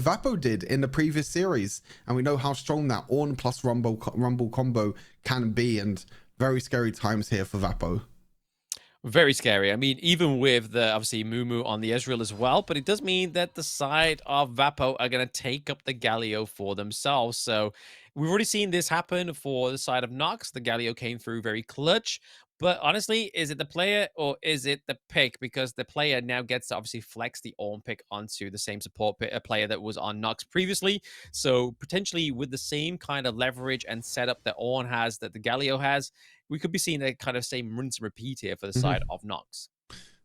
Vapo did in the previous series, and we know how strong that Ornn plus Rumble combo can be, and very scary times here for Vapo. Very scary. I mean, even with the, obviously, Mumu on the Ezreal as well, but it does mean that the side of Vapo are going to take up the Galio for themselves. So we've already seen this happen for the side of Nox. The Galio came through very clutch. But honestly, is it the player or is it the pick? Because the player now gets to obviously flex the Ornn pick onto the same support player that was on Nox previously. So potentially with the same kind of leverage and setup that Ornn has, that the Galio has, we could be seeing a kind of same rinse and repeat here for the side of Nox.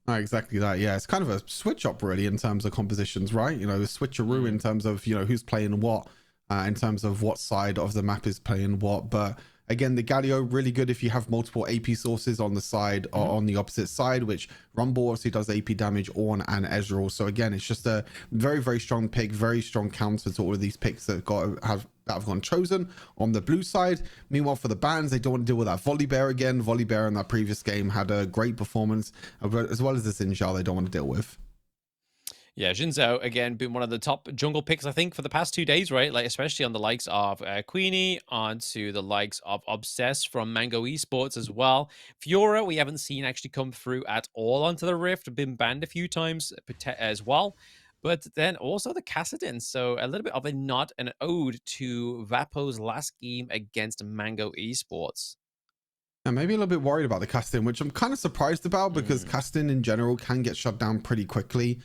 Oh, exactly that. Yeah, it's kind of a switch up really in terms of compositions, right? You know, a switcheroo in terms of, you know, who's playing what, in terms of what side of the map is playing what. But again, the Galio really good if you have multiple AP sources on the side or on the opposite side, which Rumble obviously does AP damage, Ornn and Ezreal. So again, it's just a very, very strong pick, very strong counter to all of these picks that have gone chosen on the blue side. Meanwhile, for the bans, they don't want to deal with that Volibear again. Volibear in that previous game had a great performance, as well as the Xin they don't want to deal with. Yeah, Xin Zhao, again, been one of the top jungle picks, I think, for the past 2 days, right? Like, especially on the likes of Queenie, onto the likes of Obsess from Mango Esports as well. Fiora, we haven't seen actually come through at all onto the Rift, been banned a few times as well. But then also the Kassadin. So a little bit of a nod and an ode to Vapo's last game against Mango Esports. And maybe a little bit worried about the Kassadin, which I'm kind of surprised about because Kassadin in general can get shut down pretty quickly.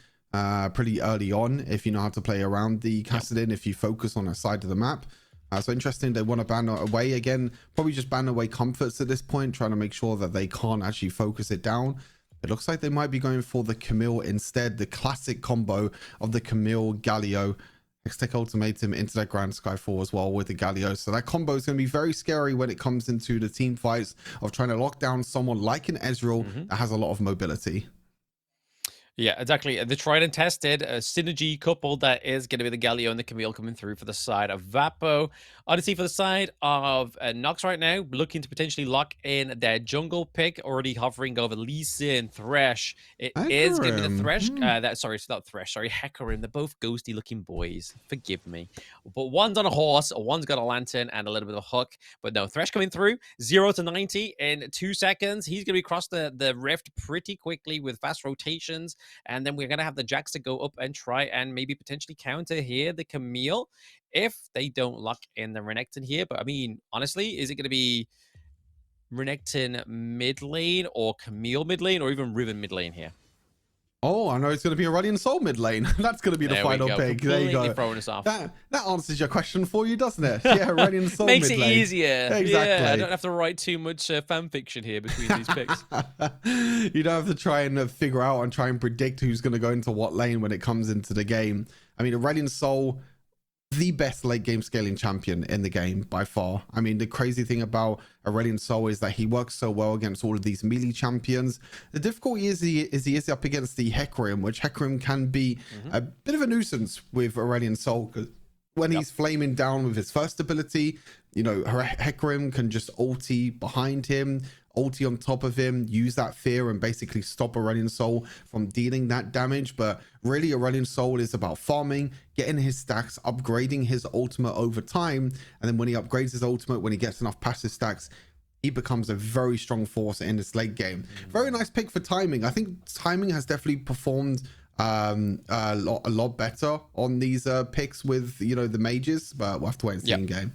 Pretty early on if you know how to play around the Kassadin, if you focus on a side of the map. So interesting, they want to ban away again, probably just ban away comforts at this point, trying to make sure that they can't actually focus it down. It looks like they might be going for the Camille instead, the classic combo of the Camille Galio. Hextech Ultimatum into that Grand Skyfall as well with the Galio. So that combo is going to be very scary when it comes into the team fights of trying to lock down someone like an Ezreal that has a lot of mobility. Yeah, exactly. The tried and tested synergy couple that is going to be the Galio and the Camille coming through for the side of Vapo. Odyssey for the side of Nox right now, looking to potentially lock in their jungle pick, already hovering over Lee Sin, Thresh. It is going to be the Thresh. Sorry, it's not Thresh. Sorry, Hecarim. They're both ghosty looking boys. Forgive me. But one's on a horse, one's got a lantern and a little bit of a hook. But no, Thresh coming through 0 to 90 in 2 seconds. He's going to be across the rift pretty quickly with fast rotations. And then we're going to have the Jax to go up and try and maybe potentially counter here the Camille if they don't lock in the Renekton here. But I mean, honestly, is it going to be Renekton mid lane or Camille mid lane or even Riven mid lane here? Oh, I know it's going to be Aurelion Sol mid lane. That's going to be the final pick. There you go. Throwing us off. That answers your question for you, doesn't it? Yeah, Aurelion Sol Makes mid it lane. easier. Exactly. Yeah, I don't have to write too much fan fiction here between these picks. You don't have to try and figure out and try and predict who's going to go into what lane when it comes into the game. I mean, Aurelion Sol, the best late game scaling champion in the game by far. I mean, the crazy thing about Aurelion Sol is that he works so well against all of these melee champions. The difficulty is he is up against the Hecarim, which Hecarim can be a bit of a nuisance with Aurelion Sol, because when he's flaming down with his first ability, you know, Hecarim can just ulti behind him, ulti on top of him, use that fear and basically stop Aurelion Sol from dealing that damage. But really, Aurelion Sol is about farming, getting his stacks, upgrading his ultimate over time, and then when he upgrades his ultimate, when he gets enough passive stacks, he becomes a very strong force in this late game. Very nice pick for timing. I think timing has definitely performed a lot better on these picks with, you know, the mages, but we'll have to wait and see in game.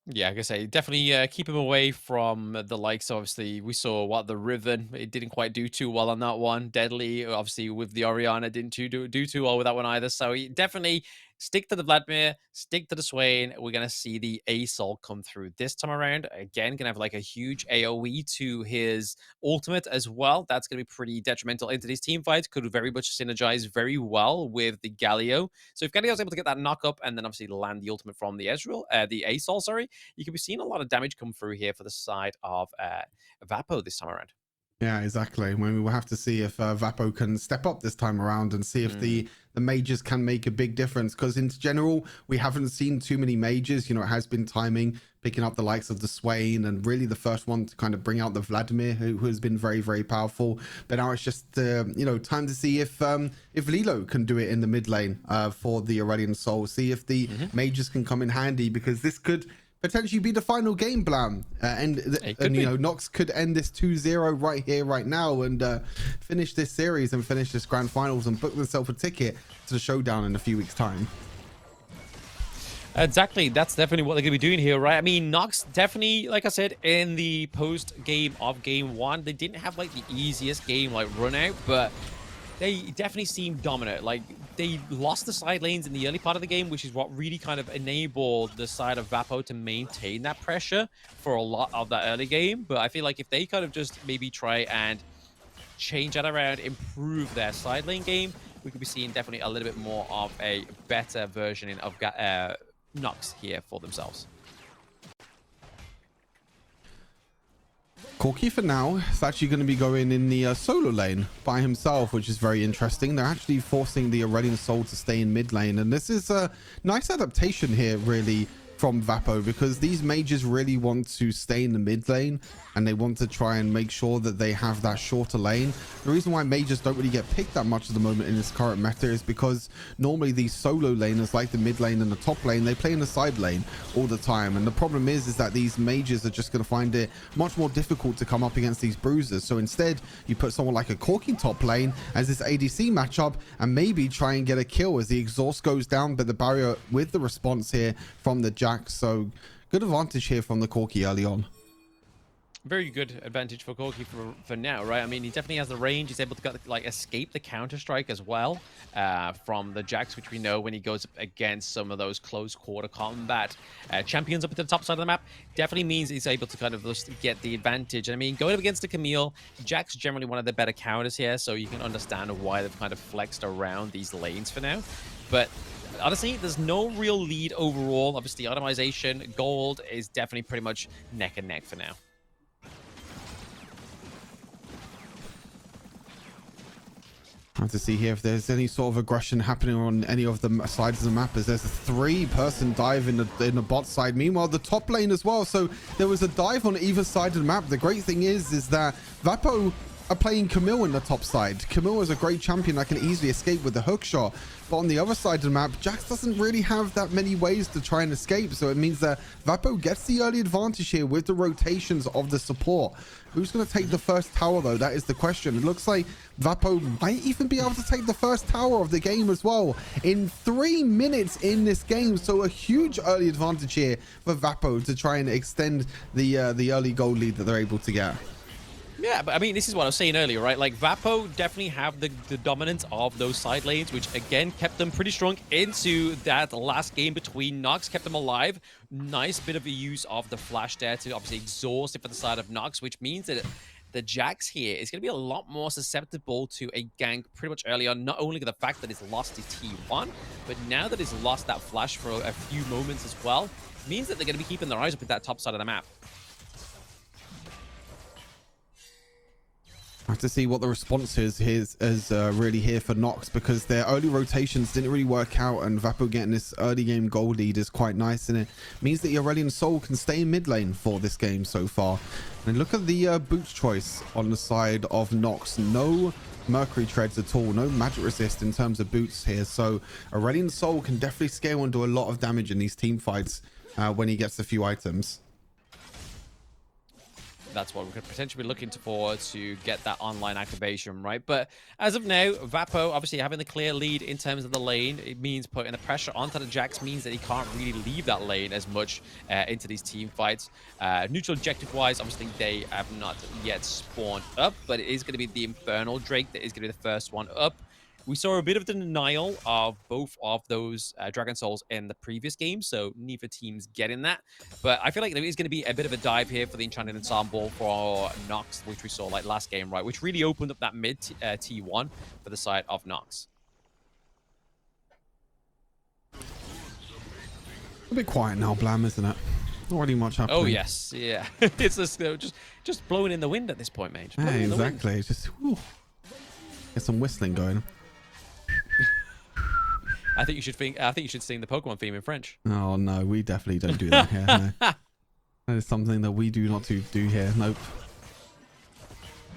Yeah, like I say, definitely keep him away from the likes. Obviously, we saw the Riven. It didn't quite do too well on that one. Deadly, obviously, with the Orianna, didn't do too well with that one either. So definitely stick to the Vladimir, stick to the Swain. We're going to see the ASOL come through this time around. Again, going to have like a huge AoE to his ultimate as well. That's going to be pretty detrimental into these team fights. Could very much synergize very well with the Galio. So if Galio's able to get that knock up and then obviously land the ultimate from the the ASOL, sorry, you could be seeing a lot of damage come through here for the side of Vapo this time around. Yeah, exactly. When we will have to see if Vapo can step up this time around and see if the majors can make a big difference. Because in general, we haven't seen too many majors. You know, it has been timing, picking up the likes of the Swain and really the first one to kind of bring out the Vladimir, who has been very, very powerful. But now it's just, you know, time to see if Lilo can do it in the mid lane for the Aurelion Soul. See if the majors can come in handy, because this could potentially be the final game, Blam, and you know, Nox could end this 2-0 right here, right now, and finish this series and finish this grand finals and book themselves a ticket to the showdown in a few weeks' time. Exactly, that's definitely what they're going to be doing here, right? I mean, Nox definitely, like I said, in the post game of game one, they didn't have like the easiest game like run out, but they definitely seemed dominant. Like, they lost the side lanes in the early part of the game, which is what really kind of enabled the side of Vapo to maintain that pressure for a lot of that early game. But I feel like if they kind of just maybe try and change that around, improve their side lane game, we could be seeing definitely a little bit more of a better version of Nox here for themselves. Corki for now is actually going to be going in the solo lane by himself, which is very interesting. They're actually forcing the Aurelion Soul to stay in mid lane, and this is a nice adaptation here, really, from Vapo, because these mages really want to stay in the mid lane and they want to try and make sure that they have that shorter lane. The reason why mages don't really get picked that much at the moment in this current meta is because normally these solo laners, like the mid lane and the top lane, they play in the side lane all the time, and the problem is that these mages are just going to find it much more difficult to come up against these bruisers. So instead you put someone like a Corki top lane as this ADC matchup and maybe try and get a kill as the exhaust goes down, but the barrier with the response here from the Jack. So good advantage here from the Corki early on. Very good advantage for Corki for now, right? I mean, he definitely has the range. He's able to like escape the counter strike as well from the Jax, which we know when he goes up against some of those close quarter combat champions up at the top side of the map, definitely means he's able to kind of just get the advantage. I mean, going up against the Camille, Jax generally one of the better counters here, so you can understand why they've kind of flexed around these lanes for now. But honestly, there's no real lead overall. Obviously, automation, gold is definitely pretty much neck and neck for now. I have to see here if there's any sort of aggression happening on any of the sides of the map, as there's a 3-person dive in the bot side. Meanwhile, the top lane as well. So there was a dive on either side of the map. The great thing is that Vapo are playing Camille in the top side. Camille is a great champion that can easily escape with the hook shot. But on the other side of the map, Jax doesn't really have that many ways to try and escape. So it means that Vapo gets the early advantage here with the rotations of the support. Who's going to take the first tower, though? That is the question. It looks like Vapo might even be able to take the first tower of the game as well in 3 minutes in this game. So a huge early advantage here for Vapo to try and extend the early goal lead that they're able to get. Yeah, but I mean, this is what I was saying earlier, right? Like, Vapo definitely have the dominance of those side lanes, which, again, kept them pretty strong into that last game between Nox, kept them alive. Nice bit of a use of the flash there to obviously exhaust it for the side of Nox, which means that the Jax here is going to be a lot more susceptible to a gank pretty much early on, not only the fact that it's lost his T1, but now that it's lost that flash for a few moments as well, means that they're going to be keeping their eyes up at that top side of the map. I have to see what the response is really here for Nox, because their early rotations didn't really work out, and Vapo getting this early game goal lead is quite nice, and it means that the Aurelion Soul can stay in mid lane for this game so far. And look at the boots choice on the side of Nox. No Mercury treads at all, no magic resist in terms of boots here, so Aurelion Soul can definitely scale and do a lot of damage in these team fights when he gets a few items. That's what we could potentially be looking for to get that online activation, right? But as of now, Vapo obviously having the clear lead in terms of the lane. It means putting the pressure onto the Jax means that he can't really leave that lane as much into these team fights. Neutral objective-wise, obviously they have not yet spawned up, but it is going to be the Infernal Drake that is going to be the first one up. We saw a bit of the denial of both of those Dragon Souls in the previous game, so neither team's getting that. But I feel like there is going to be a bit of a dive here for the Enchanted Ensemble for Nox, which we saw like last game, right? Which really opened up that mid T1 for the side of Nox. A bit quiet now, Blam, isn't it? Not really much happening. Oh yes, yeah. It's just blowing in the wind at this point, mate. Yeah, exactly. It's just get some whistling going. I think you should sing the Pokemon theme in French. Oh no, we definitely don't do that here. No. That is something that we do not do here. Nope.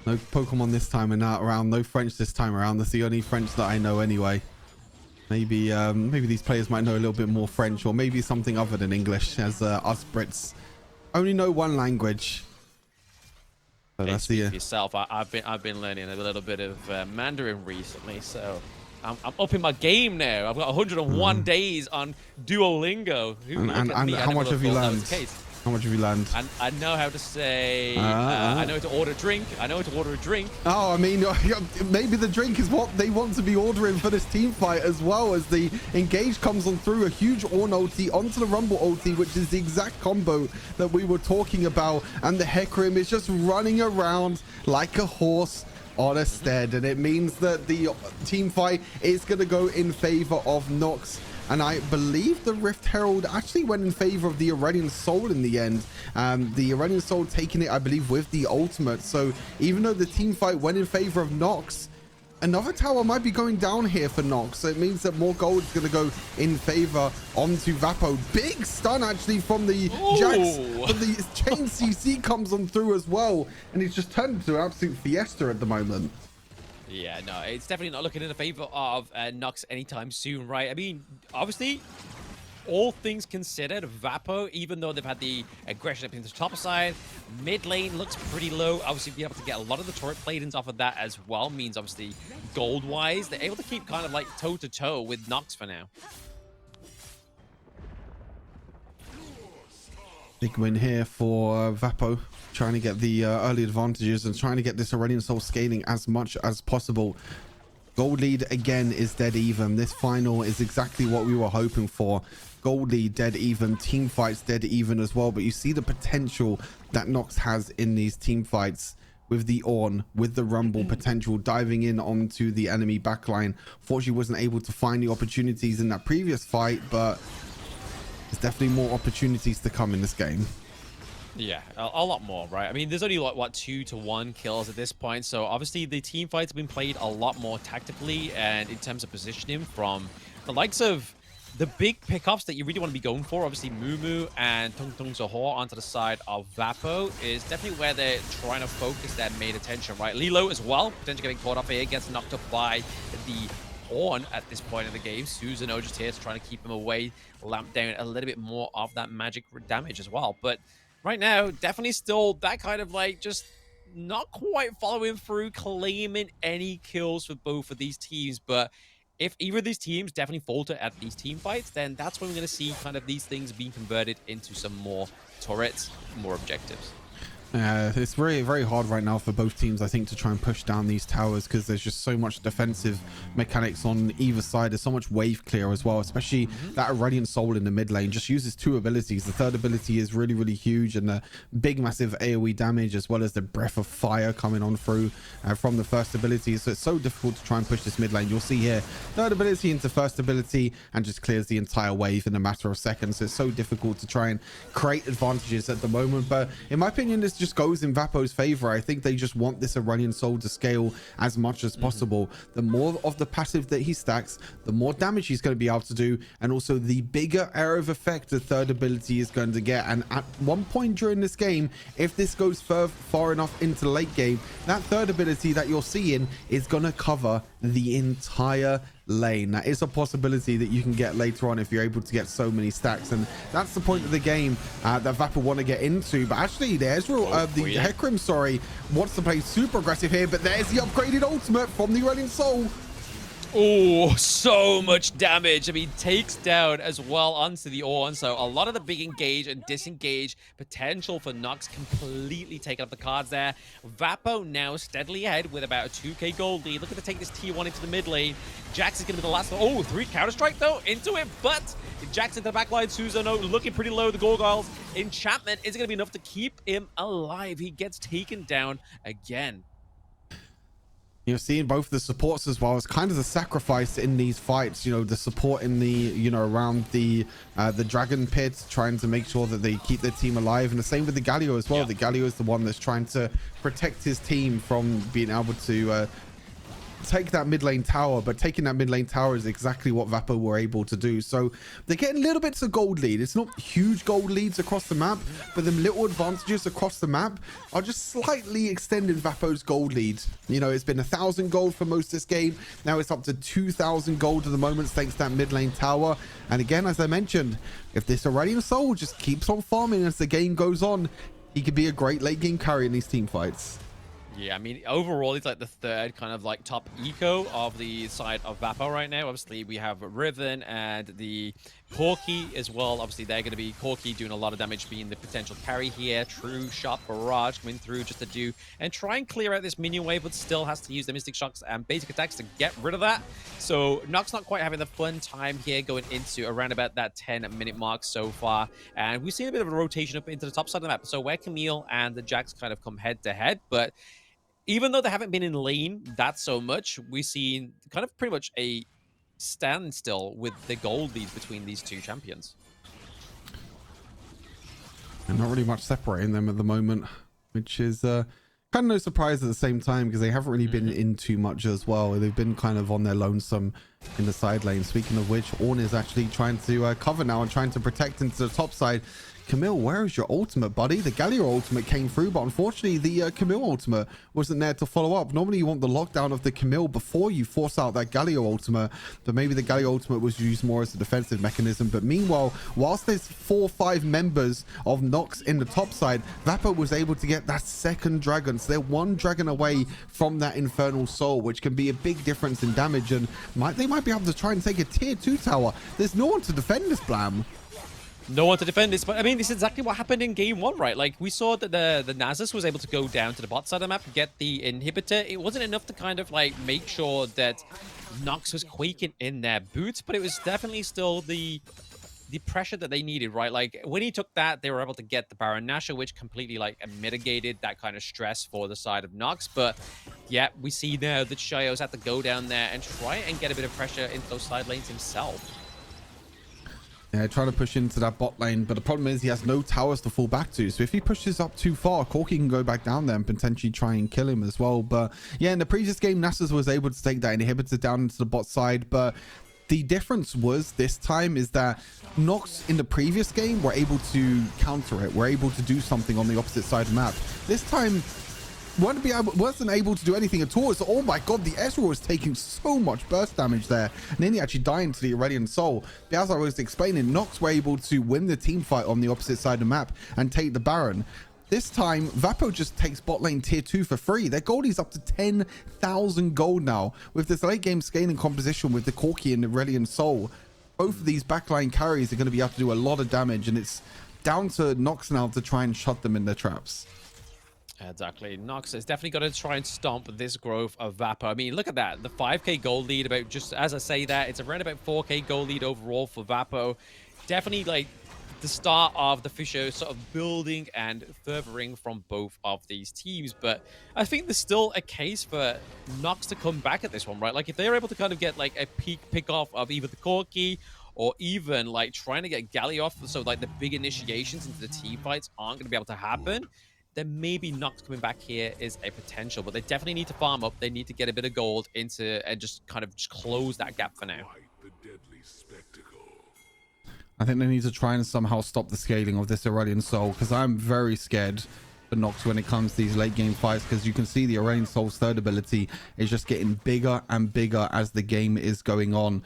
No Pokemon this time around. No French this time around. That's the only French that I know anyway. Maybe these players might know a little bit more French, or maybe something other than English, as us Brits only know one language. So that's the for yourself. I've been learning a little bit of Mandarin recently, so I'm up in my game now. I've got 101 days on Duolingo. And how much have you learned? How much have you learned? I know how to say, I know how to order a drink. I know how to order a drink. Oh, I mean, maybe the drink is what they want to be ordering for this team fight, as well as the engage comes on through. A huge Ornn ulti onto the Rumble ulti, which is the exact combo that we were talking about. And the Hecarim is just running around like a horse on a stead. And it means that the team fight is going to go in favor of NOX. And I believe the Rift Herald actually went in favor of the Aurelion Soul in the end. The Aurelion Soul taking it, I believe, with the ultimate. So even though the team fight went in favor of NOX, another tower might be going down here for NOX. So it means that more gold is going to go in favor onto Vapo. Big stun actually from the Jax. But the chain CC comes on through as well. And he's just turned into an absolute fiesta at the moment. Yeah, no, it's definitely not looking in the favor of NOX anytime soon, right? I mean, obviously, all things considered, Vapo, even though they've had the aggression up into the top side, mid lane looks pretty low. Obviously, being able to get a lot of the turret play-ins off of that as well means, obviously, gold-wise, they're able to keep kind of like toe-to-toe with NOX for now. Big win here for Vapo, trying to get the early advantages and trying to get this Aurelion Soul scaling as much as possible. Gold lead again is dead even. This final is exactly what we were hoping for. Gold lead dead even, team fights dead even as well. But you see the potential that NOX has in these team fights with the Ornn, with the Rumble potential, diving in onto the enemy backline. Fortunately, wasn't able to find the opportunities in that previous fight, but there's definitely more opportunities to come in this game. Yeah, a lot more, right? I mean, there's only like, what, 2-1 kills at this point. So obviously the team fights have been played a lot more tactically and in terms of positioning from the likes of the big pickups that you really want to be going for. Obviously, Mumu and Tung Tung Zahor onto the side of Vapo is definitely where they're trying to focus their main attention, right? Lilo as well, potentially getting caught up here, gets knocked up by the Horn at this point in the game. Susanoo just here to try to keep him away, lamp down a little bit more of that magic damage as well. But right now, definitely still that kind of like just not quite following through, claiming any kills for both of these teams. But if either of these teams definitely falter at these team fights, then that's when we're going to see kind of these things being converted into some more turrets, more objectives. It's very, very hard right now for both teams, I think, to try and push down these towers because there's just so much defensive mechanics on either side. There's so much wave clear as well, especially that Aurelion Soul in the mid lane just uses 2 abilities. The third ability is really, really huge, and the big, massive AoE damage, as well as the breath of fire coming on through from the first ability. So it's so difficult to try and push this mid lane. You'll see here, third ability into first ability and just clears the entire wave in a matter of seconds. So it's so difficult to try and create advantages at the moment. But in my opinion, this just goes in Vapo's favor. I think they just want this Aurelion Soul to scale as much as possible. The more of the passive that he stacks, the more damage he's going to be able to do, and also the bigger area of effect the third ability is going to get. And at one point during this game, if this goes far enough into the late game, that third ability that you're seeing is going to cover the entire lane. That is a possibility that you can get later on if you're able to get so many stacks, and that's the point of the game that Vapo want to get into. But actually, there's the Hecarim, sorry, wants to play super aggressive here, but there's the upgraded ultimate from the Aurelion Soul. Oh, so much damage. I mean, takes down as well onto the Ornn. So a lot of the big engage and disengage potential for NOX completely taken up the cards there. Vapo now steadily ahead with about a 2k gold lead. Looking to take this T1 into the mid lane. Jax is going to be the last. Oh, 3 Counter-Strike though into it, but Jax into the backline. Susanoo looking pretty low. The Gargoyles enchantment isn't going to be enough to keep him alive. He gets taken down again. You're seeing both the supports as well. It's kind of the sacrifice in these fights, you know, the support in the, you know, around the dragon pit, trying to make sure that they keep their team alive. And the same with the Galio as well. Yeah. The Galio is the one that's trying to protect his team from being able to take that mid lane tower, but taking that mid lane tower is exactly what Vapo were able to do. So they're getting little bits of gold lead. It's not huge gold leads across the map, but them little advantages across the map are just slightly extending Vapo's gold lead. You know, it's been 1,000 gold for most of this game. Now it's up to 2,000 gold at the moment thanks to that mid lane tower. And again, as I mentioned, if this Aurelion Soul just keeps on farming as the game goes on, he could be a great late game carry in these team fights. Yeah, I mean, overall, he's like the third kind of like top eco of the side of Vapo right now. Obviously, we have Riven and the Corki as well. Obviously, they're going to be Corki doing a lot of damage, being the potential carry here. True Shot Barrage coming through just to do and try and clear out this minion wave, but still has to use the Mystic Shocks and basic attacks to get rid of that. So Nox not quite having the fun time here going into around about that 10-minute mark so far. And we've seen a bit of a rotation up into the top side of the map. So where Camille and the Jax kind of come head to head, but even though they haven't been in lane that so much, we've seen kind of pretty much a standstill with the gold leads between these two champions. And not really much separating them at the moment, which is kind of no surprise at the same time, because they haven't really been in too much as well. They've been kind of on their lonesome in the side lane. Speaking of which, Ornn is actually trying to cover now and trying to protect into the top side. Camille, where is your ultimate, buddy? The Galio ultimate came through, but unfortunately the Camille ultimate wasn't there to follow up. Normally you want the lockdown of the Camille before you force out that Galio ultimate, but maybe the Galio ultimate was used more as a defensive mechanism. But meanwhile, whilst there's 4 or 5 members of Nox in the top side, Vapo was able to get that second dragon. So they're 1 dragon away from that Infernal Soul, which can be a big difference in damage, and they might be able to try and take a tier 2 tower. There's no one to defend this, Blam. No one to defend this, but I mean, this is exactly what happened in game 1, right? Like, we saw that the Nasus was able to go down to the bot side of the map, get the inhibitor. It wasn't enough to kind of, like, make sure that Nox was quaking in their boots, but it was definitely still the pressure that they needed, right? Like, when he took that, they were able to get the Baron Nashor, which completely, like, mitigated that kind of stress for the side of Nox. But, yeah, we see now that Shayo's had to go down there and try and get a bit of pressure into those side lanes himself. Yeah, trying to push into that bot lane, but the problem is he has no towers to fall back to. So if he pushes up too far, Corki can go back down there and potentially try and kill him as well. But yeah, in the previous game, Nasus was able to take that inhibitor down into the bot side. But the difference was this time is that Nox in the previous game were able to counter it. Were able to do something on the opposite side of the map. This time, wasn't able to do anything at all. So, oh my god, the Ezreal was taking so much burst damage there, and then he actually dying to the Aurelion Soul. But as I was explaining, Nox were able to win the team fight on the opposite side of the map and take the Baron. This time, Vapo just takes bot lane tier 2 for free. Their gold is up to 10,000 gold now. With this late game scaling composition with the Corki and the Aurelion Soul, both of these backline carries are going to be able to do a lot of damage, and it's down to Nox now to try and shut them in their traps. Exactly. Nox has definitely got to try and stomp this growth of Vapo. I mean, look at that. The 5k gold lead, about just as I say that, it's around about 4k gold lead overall for Vapo. Definitely like the start of the Fisher sort of building and furthering from both of these teams. But I think there's still a case for Nox to come back at this one, right? Like if they're able to kind of get like a peak pick off of either the Corki or even like trying to get Galli off, so like the big initiations into the team fights aren't going to be able to happen, then maybe Nox coming back here is a potential. But they definitely need to farm up. They need to get a bit of gold into and just kind of just close that gap for now. I think they need to try and somehow stop the scaling of this Aurelion Soul, because I'm very scared for Nox when it comes to these late game fights, because you can see the Aurelion Soul's third ability is just getting bigger and bigger as the game is going on.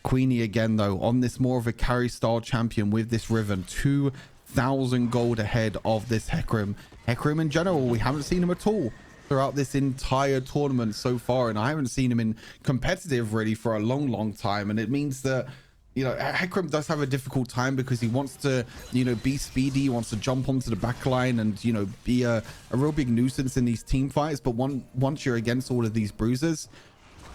Queenie again though on this more of a carry style champion with this Riven, 2,000 gold ahead of this Hecarim. Hecarim in general, we haven't seen him at all throughout this entire tournament so far, and I haven't seen him in competitive really for a long time, and it means that, you know, Hecarim does have a difficult time because he wants to, you know, be speedy, he wants to jump onto the back line and, you know, be a real big nuisance in these team fights. But once you're against all of these bruisers,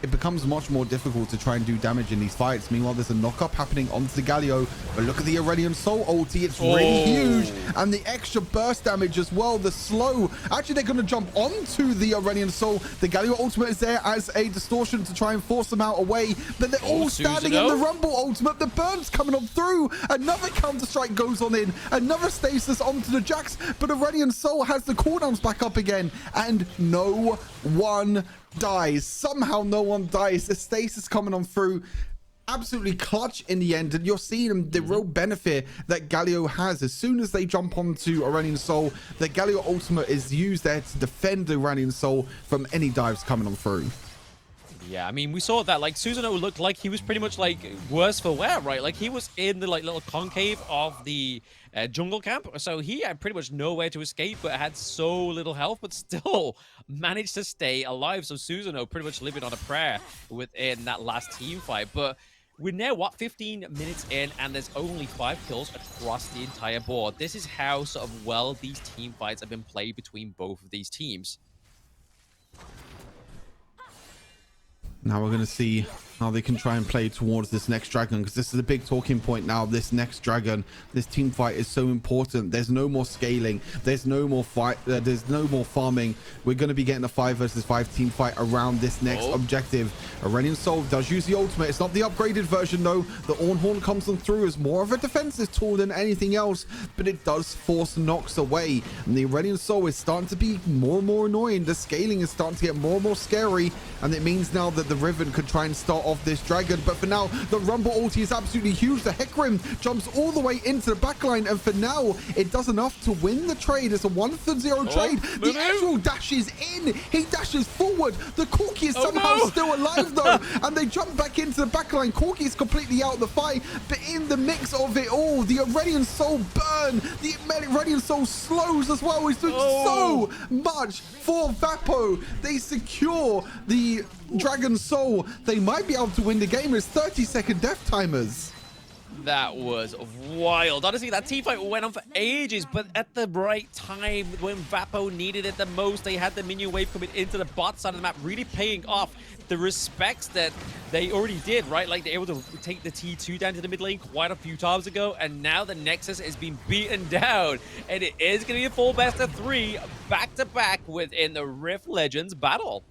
it becomes much more difficult to try and do damage in these fights. Meanwhile, there's a knock-up happening onto the Galio, but look at the Aurelion Sol ulti. It's really huge, and the extra burst damage as well. The slow, actually, they're going to jump onto the Aurelion Sol. The Galio ultimate is there as a distortion to try and force them out away, but they're all standing in the Rumble ultimate. The burn's coming on through. Another counter-strike goes on in, another stasis onto the Jax, but Aurelion Sol has the cooldowns back up again, and no one dies. Somehow no one dies. The stasis coming on through, absolutely clutch in the end, and you're seeing the real benefit that Galio has. As soon as they jump onto Aurelion Sol, the Galio ultimate is used there to defend Aurelion Sol from any dives coming on through. Yeah, I mean, we saw that, like, Susanoo looked like he was pretty much, like, worse for wear, right? Like, he was in the, like, little concave of the jungle camp, so he had pretty much nowhere to escape, but had so little health, but still managed to stay alive. So Susanoo pretty much living on a prayer within that last team fight. But we're now, what, 15 minutes in, and there's only 5 kills across the entire board. This is how sort of well these team fights have been played between both of these teams. Now we're going to see how they can try and play towards this next dragon, because this is a big talking point now. This next dragon, this team fight is so important. There's no more scaling, there's no more fight, there's no more farming. We're going to be getting a 5 versus 5 team fight around this next objective. Aurelion Sol does use the ultimate. It's not the upgraded version though. The Ornhorn comes on through as more of a defensive tool than anything else, but it does force Nox away, and the Aurelion Sol is starting to be more and more annoying. The scaling is starting to get more and more scary, and it means now that the Riven could try and start off this dragon. But for now, the Rumble ulti is absolutely huge. The Hecarim jumps all the way into the backline, and for now, it does enough to win the trade. It's a 1-0 trade. The Ezreal dashes in. He dashes forward. The Corki is somehow still alive, though, and they jump back into the backline. Corki is completely out of the fight, but in the mix of it all, the Aurelion Sol burn. The Aurelion Sol slows as well. He's doing so much for Vapo. They secure the Dragon Soul. They might be able to win the game. It's 30-second death timers. That was wild. Honestly, that team fight went on for ages, but at the right time, when Vapo needed it the most, they had the minion wave coming into the bot side of the map, really paying off the respects that they already did, right? Like, they're able to take the T2 down to the mid lane quite a few times ago, and now the Nexus is being beaten down, and it is going to be a full best of 3 back-to-back within the Rift Legends battle.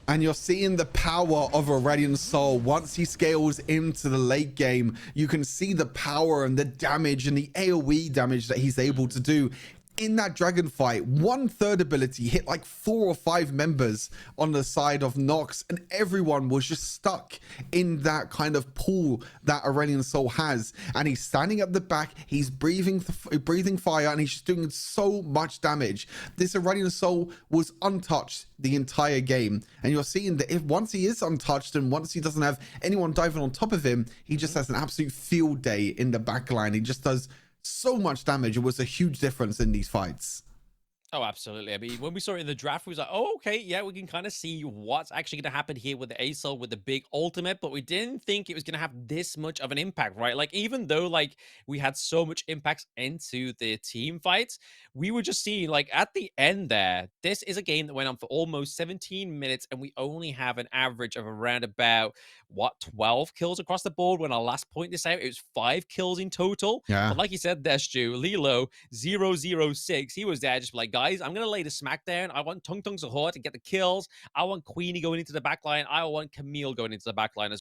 And you're seeing the power of Aurelion Sol. Once he scales into the late game, you can see the power and the damage and the AoE damage that he's able to do. In that dragon fight, 1/3 ability hit like 4 or 5 members on the side of Nox, and everyone was just stuck in that kind of pool that Aurelion Sol has. And he's standing at the back, he's breathing fire, and he's just doing so much damage. This Aurelion Sol was untouched the entire game, and you're seeing that if once he is untouched and once he doesn't have anyone diving on top of him, he just has an absolute field day in the backline. He just does so much damage. It was a huge difference in these fights. Oh, absolutely. I mean, when we saw it in the draft, we was like, oh, okay, yeah, we can kind of see what's actually going to happen here with the ASOL, with the big ultimate, but we didn't think it was going to have this much of an impact, right? Like, even though, like, we had so much impact into the team fights, we were just seeing, like, at the end there, this is a game that went on for almost 17 minutes, and we only have an average of around about, what, 12 kills across the board. When I last point this out, it was 5 kills in total. Yeah. But like you said there, Stu, Lilo, 006, he was there just like, guys, I'm going to lay the smack down. I want Tung Tung Sahur to get the kills. I want Queenie going into the backline. I want Camille going into the backline as